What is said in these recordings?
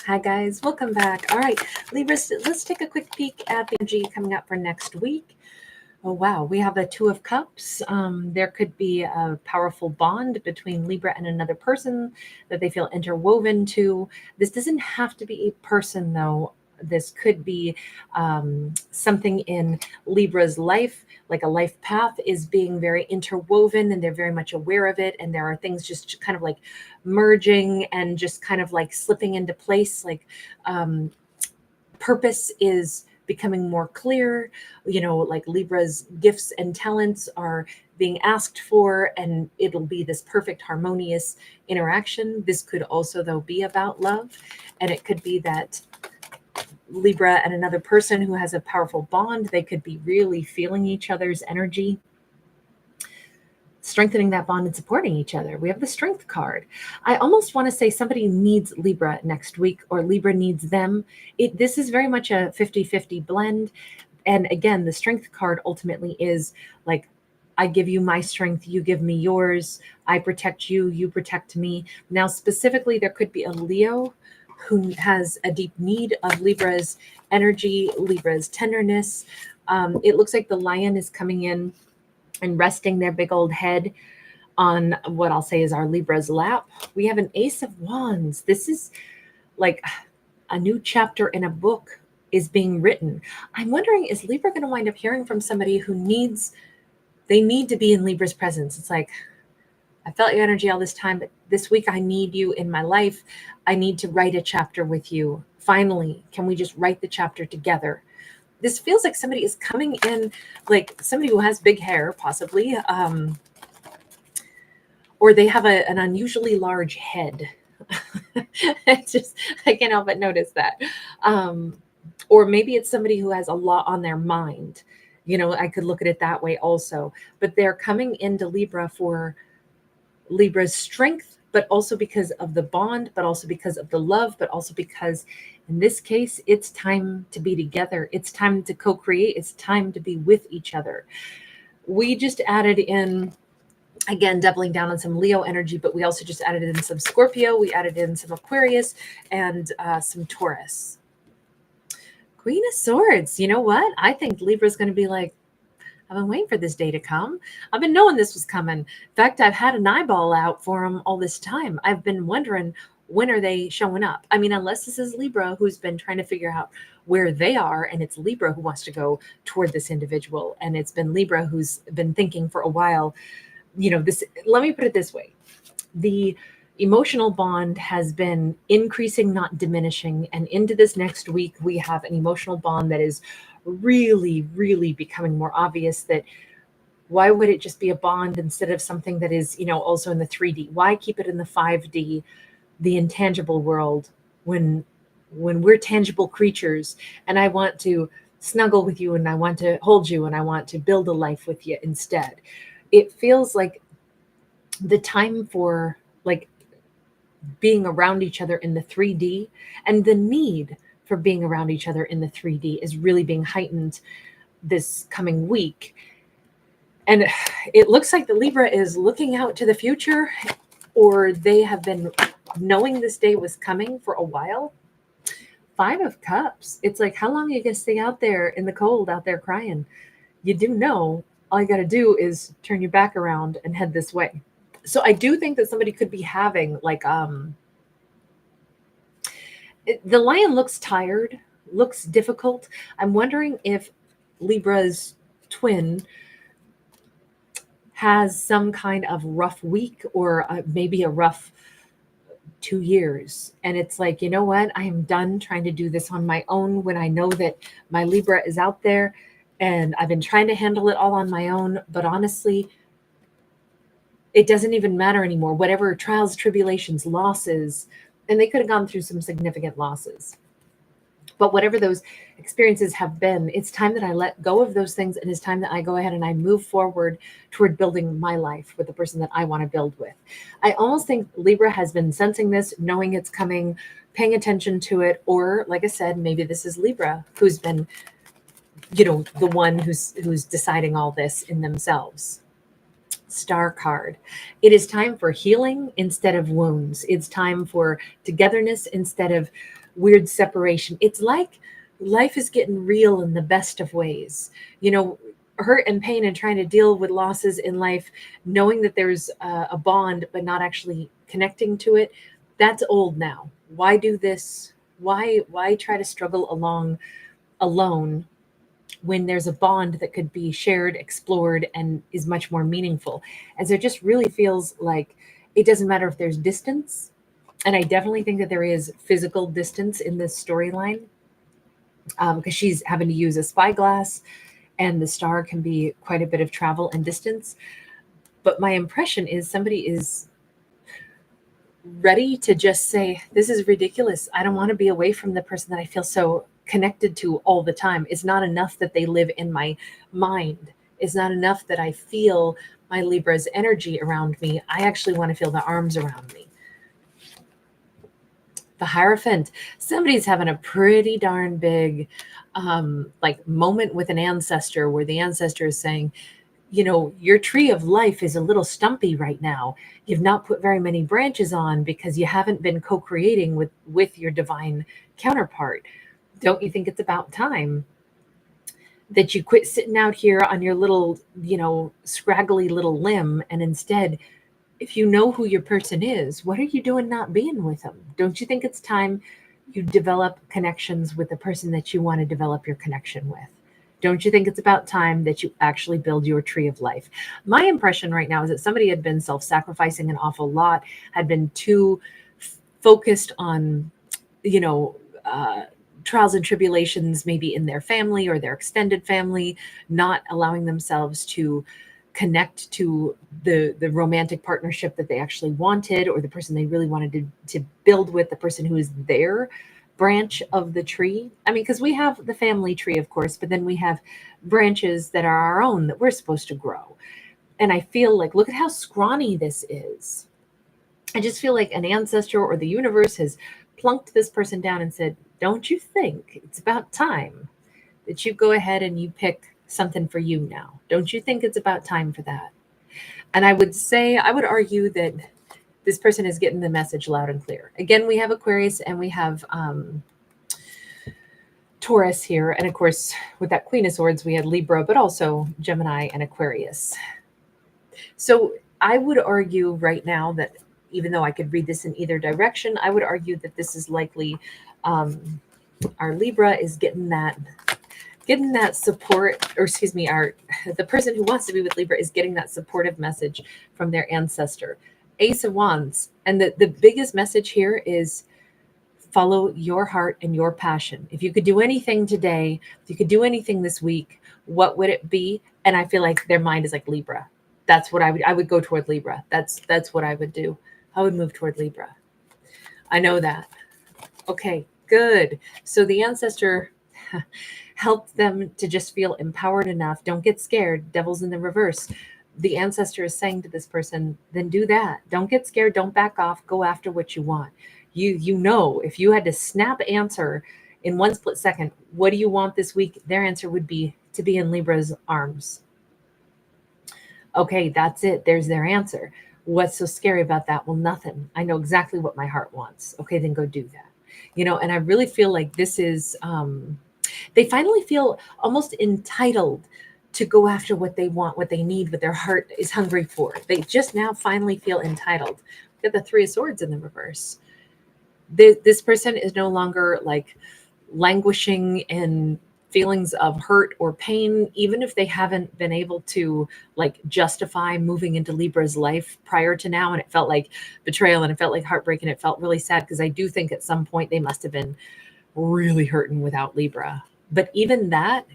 Hi guys, welcome back. All right, Libras, let's take a quick peek at the energy coming up for next week. Oh wow, we have a Two of Cups. There could be a powerful bond between Libra and another person that they feel interwoven to. This doesn't have to be a person though. This could be something in Libra's life, like a life path is being very interwoven and they're very much aware of it. And there are things just kind of like merging and just kind of like slipping into place. Like purpose is becoming more clear, like Libra's gifts and talents are being asked for, and it'll be this perfect harmonious interaction. This could also though be about love, and it could be that Libra and another person who has a powerful bond, they could be really feeling each other's energy, strengthening that bond and supporting each other. We have the Strength card. I almost want to say somebody needs Libra next week or Libra needs them. This is very much a 50-50 blend. And again, the Strength card ultimately is like, I give you my strength, you give me yours. I protect you, you protect me. Now, specifically, there could be a Leo who has a deep need of Libra's energy, Libra's tenderness. It looks like the lion is coming in and resting their big old head on what I'll say is our Libra's lap. We have an Ace of Wands. This is like a new chapter in a book is being written. I'm wondering, is Libra going to wind up hearing from somebody who they need to be in Libra's presence? It's like, I felt your energy all this time, but this week I need you in my life. I need to write a chapter with you. Finally, can we just write the chapter together? This feels like somebody is coming in, like somebody who has big hair, possibly, or they have an unusually large head. I can't help but notice that. Or maybe it's somebody who has a lot on their mind. I could look at it that way also. But they're coming into Libra for Libra's strength, but also because of the bond, but also because of the love, but also because in this case, it's time to be together. It's time to co-create. It's time to be with each other. We just added in, again, doubling down on some Leo energy, but we also just added in some Scorpio. We added in some Aquarius and some Taurus. Queen of Swords. You know what? I think Libra's going to be like, I've been waiting for this day to come. I've been knowing this was coming. In fact, I've had an eyeball out for them all this time. I've been wondering, when are they showing up? I mean, unless this is Libra who's been trying to figure out where they are, and it's Libra who wants to go toward this individual, and it's been Libra who's been thinking for a while. Let me put it this way. The emotional bond has been increasing, not diminishing. And into this next week, we have an emotional bond that is really, really becoming more obvious. That why would it just be a bond instead of something that is, also in the 3D? Why keep it in the 5D, the intangible world, when we're tangible creatures and I want to snuggle with you and I want to hold you and I want to build a life with you instead? It feels like the time for like being around each other in the 3D, and the need for being around each other in the 3D is really being heightened this coming week. And it looks like the Libra is looking out to the future, or they have been knowing this day was coming for a while. 5 of Cups. It's like, how long are you going to stay out there in the cold, out there crying? You do know all you got to do is turn your back around and head this way. So I do think that somebody could be having like, the lion looks tired, looks difficult. I'm wondering if Libra's twin has some kind of rough week, or maybe a rough 2 years. And it's like, you know what? I am done trying to do this on my own when I know that my Libra is out there and I've been trying to handle it all on my own. But honestly, it doesn't even matter anymore. Whatever trials, tribulations, losses, and they could have gone through some significant losses. But whatever those experiences have been, it's time that I let go of those things, and it's time that I go ahead and I move forward toward building my life with the person that I want to build with. I almost think Libra has been sensing this, knowing it's coming, paying attention to it, or like I said, maybe this is Libra who's been, the one who's deciding all this in themselves. Star card. It is time for healing instead of wounds. It's time for togetherness instead of weird separation. It's like life is getting real in the best of ways. Hurt and pain and trying to deal with losses in life, knowing that there's a bond, but not actually connecting to it. That's old now. Why do this? Why try to struggle along alone when there's a bond that could be shared, explored, and is much more meaningful? And so it just really feels like it doesn't matter if there's distance. And I definitely think that there is physical distance in this storyline, because she's having to use a spyglass, and the star can be quite a bit of travel and distance. But my impression is somebody is ready to just say, this is ridiculous. I don't want to be away from the person that I feel so connected to all the time. It's not enough that they live in my mind. It's not enough that I feel my Libra's energy around me. I actually want to feel the arms around me. The Hierophant. Somebody's having a pretty darn big moment with an ancestor, where the ancestor is saying, your tree of life is a little stumpy right now. You've not put very many branches on because you haven't been co-creating with your divine counterpart. Don't you think it's about time that you quit sitting out here on your little, scraggly little limb, and instead, if you know who your person is, what are you doing not being with them? Don't you think it's time you develop connections with the person that you want to develop your connection with? Don't you think it's about time that you actually build your tree of life? My impression right now is that somebody had been self-sacrificing an awful lot, had been too focused on, trials and tribulations, maybe in their family or their extended family, not allowing themselves to connect to the romantic partnership that they actually wanted, or the person they really wanted to build with, the person who is their branch of the tree. I mean, because we have the family tree, of course, but then we have branches that are our own that we're supposed to grow. And I feel like, look at how scrawny this is. I just feel like an ancestor or the universe has plunked this person down and said, don't you think it's about time that you go ahead and you pick something for you now? Don't you think it's about time for that? And I would argue that this person is getting the message loud and clear. Again, we have Aquarius and we have Taurus here. And of course, with that Queen of Swords, we had Libra, but also Gemini and Aquarius. So I would argue right now that, even though I could read this in either direction, I would argue that this is likely our Libra is getting that support, or excuse me, the person who wants to be with Libra is getting that supportive message from their ancestor. Ace of Wands. And the biggest message here is follow your heart and your passion. If you could do anything today, if you could do anything this week, what would it be? And I feel like their mind is like Libra. That's what I would go toward Libra. That's what I would do. I would move toward Libra. I know that. Okay, good. So the ancestor helped them to just feel empowered enough. Don't get scared. Devil's in the reverse. The ancestor is saying to this person, then do that. Don't get scared. Don't back off. Go after what you want. You know, if you had to snap answer in one split second, what do you want this week? Their answer would be to be in Libra's arms. Okay, that's it. There's their answer. What's so scary about that? Well, nothing. I know exactly what my heart wants. Okay, then go do that. And I really feel like this is, they finally feel almost entitled to go after what they want, what they need, what their heart is hungry for. They just now finally feel entitled. We got the Three of Swords in the reverse. This person is no longer like languishing in feelings of hurt or pain, even if they haven't been able to like justify moving into Libra's life prior to now. And it felt like betrayal and it felt like heartbreak and it felt really sad, because I do think at some point they must have been really hurting without Libra. But even that,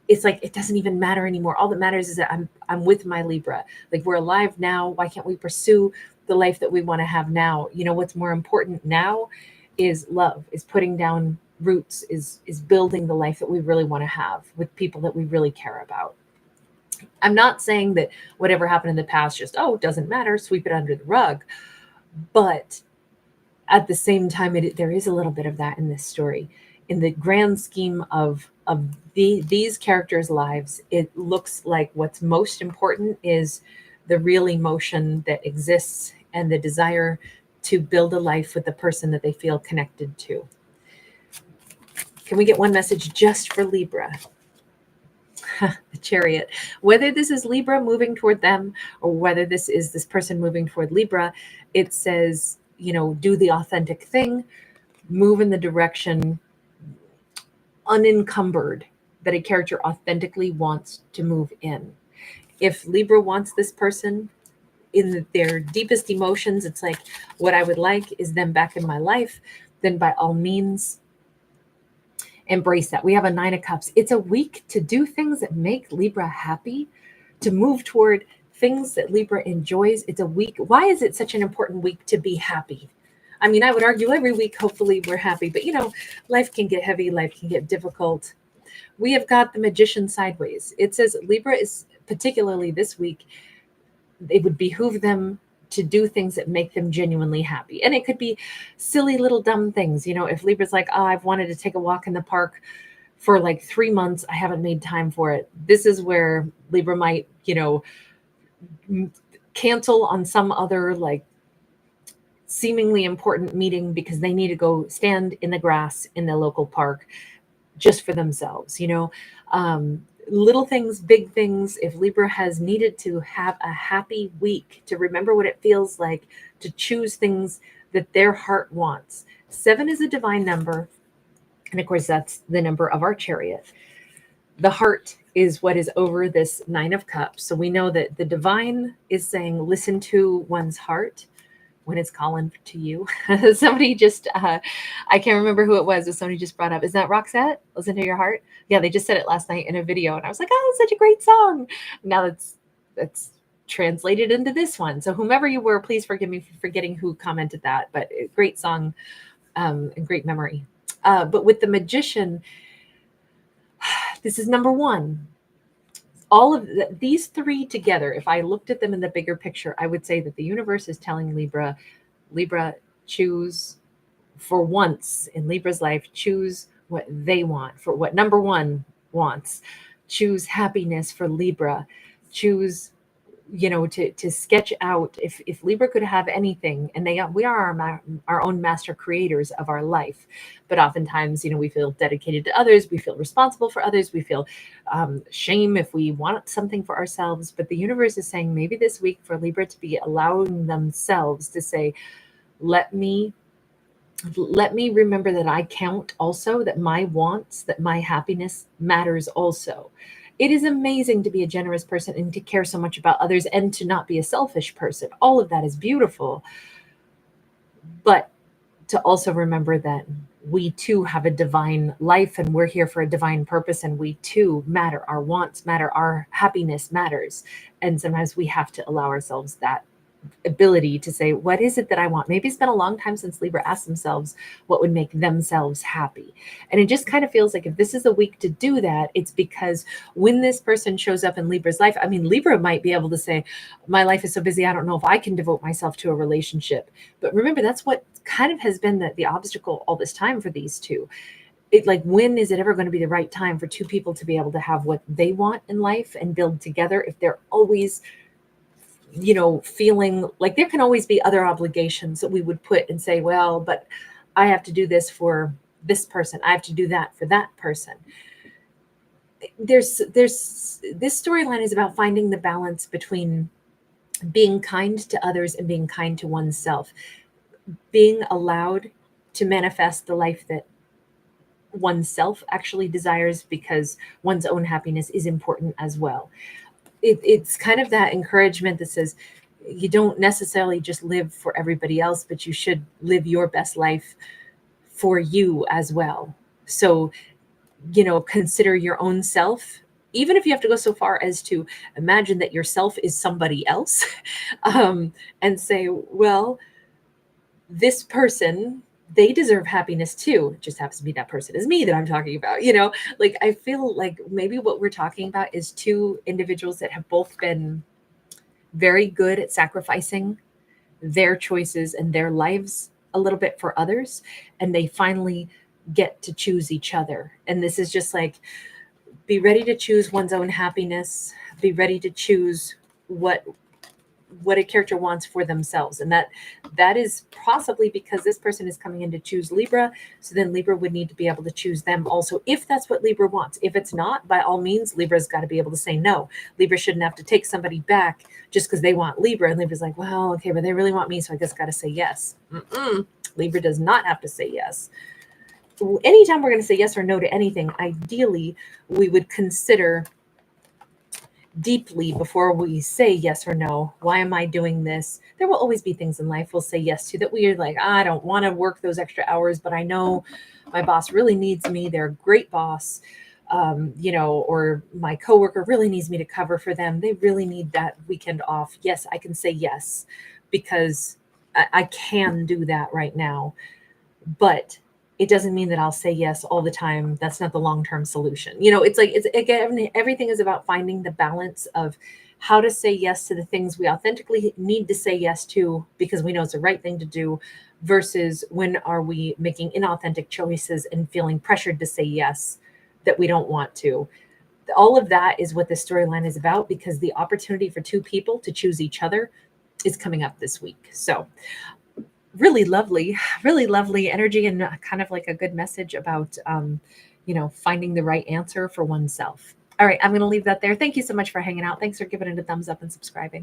it's like, it doesn't even matter anymore. All that matters is that I'm with my Libra. Like, we're alive now. Why can't we pursue the life that we want to have now? What's more important now is love, is putting down roots, is building the life that we really want to have with people that we really care about. I'm not saying that whatever happened in the past just, doesn't matter, sweep it under the rug. But at the same time, there is a little bit of that in this story. In the grand scheme of these characters' lives, it looks like what's most important is the real emotion that exists and the desire to build a life with the person that they feel connected to. Can we get one message just for Libra? The Chariot. Whether this is Libra moving toward them or whether this is this person moving toward Libra, it says, do the authentic thing, move in the direction unencumbered that a character authentically wants to move in. If Libra wants this person in their deepest emotions, it's like, what I would like is them back in my life, then by all means, embrace that. We have a 9 of Cups. It's a week to do things that make Libra happy, to move toward things that Libra enjoys. It's a week. Why is it such an important week to be happy? I mean, I would argue every week, hopefully we're happy, but life can get heavy, life can get difficult. We have got the Magician sideways. It says Libra is, particularly this week, it would behoove them to do things that make them genuinely happy. And it could be silly little dumb things. If Libra's like, oh, I've wanted to take a walk in the park for like 3 months, I haven't made time for it. This is where Libra might, cancel on some other like seemingly important meeting because they need to go stand in the grass in the local park just for themselves. Little things, big things. If Libra has needed to have a happy week, to remember what it feels like, to choose things that their heart wants. 7 is a divine number. And of course, that's the number of our Chariot. The heart is what is over this 9 of Cups. So we know that the divine is saying, listen to one's heart when it's calling to you. Somebody just, I can't remember who it was, but somebody just brought up, is that Roxette? Listen to your heart. Yeah, they just said it last night in a video. And I was like, oh, such a great song. Now that's translated into this one. So whomever you were, please forgive me for forgetting who commented that, but great song and great memory. But with the Magician, this is number 1. All of these 3 together, if I looked at them in the bigger picture, I would say that the universe is telling Libra, choose for once in Libra's life, choose what they want, for what number 1 wants. Choose happiness for Libra. Choose, to sketch out, if Libra could have anything, and we are our own master creators of our life, but oftentimes, we feel dedicated to others, we feel responsible for others, we feel shame if we want something for ourselves. But the universe is saying maybe this week for Libra to be allowing themselves to say, let me remember that I count also, that my wants, that my happiness matters also. It is amazing to be a generous person and to care so much about others and to not be a selfish person. All of that is beautiful. But to also remember that we too have a divine life and we're here for a divine purpose, and we too matter. Our wants matter. Our happiness matters. And sometimes we have to allow ourselves that ability to say, what is it that I want? Maybe it's been a long time since Libra asked themselves what would make themselves happy. And it just kind of feels like if this is a week to do that, it's because when this person shows up in Libra's life, I mean, Libra might be able to say, my life is so busy, I don't know if I can devote myself to a relationship. But remember, that's what kind of has been the obstacle all this time for these two. When is it ever going to be the right time for 2 people to be able to have what they want in life and build together if they're always feeling like there can always be other obligations that we would put and say, well, but I have to do this for this person, I have to do that for that person. There's this storyline is about finding the balance between being kind to others and being kind to oneself, being allowed to manifest the life that oneself actually desires, because one's own happiness is important as well. It's kind of that encouragement that says you don't necessarily just live for everybody else, but you should live your best life for you as well. So, consider your own self, even if you have to go so far as to imagine that yourself is somebody else, and say, well, this person, they deserve happiness too. It just happens to be that person is me that I'm talking about. I feel like maybe what we're talking about is 2 individuals that have both been very good at sacrificing their choices and their lives a little bit for others, and they finally get to choose each other. And this is just like, be ready to choose one's own happiness, be ready to choose what what a character wants for themselves. And that is possibly because this person is coming in to choose Libra. So then Libra would need to be able to choose them also, if that's what Libra wants. If it's not, by all means, Libra's got to be able to say no. Libra shouldn't have to take somebody back just because they want Libra. And Libra's like, well, okay, but they really want me, so I just got to say yes. Libra does not have to say yes. Anytime we're going to say yes or no to anything, ideally, we would consider deeply before we say yes or no. Why am I doing this? There will always be things in life we'll say yes to that we're like, I don't want to work those extra hours, but I know my boss really needs me. They're a great boss. Or my coworker really needs me to cover for them. They really need that weekend off. Yes, I can say yes because I can do that right now. But it doesn't mean that I'll say yes all the time. That's not the long-term solution. It's like, it's again, everything is about finding the balance of how to say yes to the things we authentically need to say yes to because we know it's the right thing to do, versus when are we making inauthentic choices and feeling pressured to say yes that we don't want to. All of that is what the storyline is about, because the opportunity for two people to choose each other is coming up this week. So really lovely energy, and kind of like a good message about, finding the right answer for oneself. All right, I'm going to leave that there. Thank you so much for hanging out. Thanks for giving it a thumbs up and subscribing.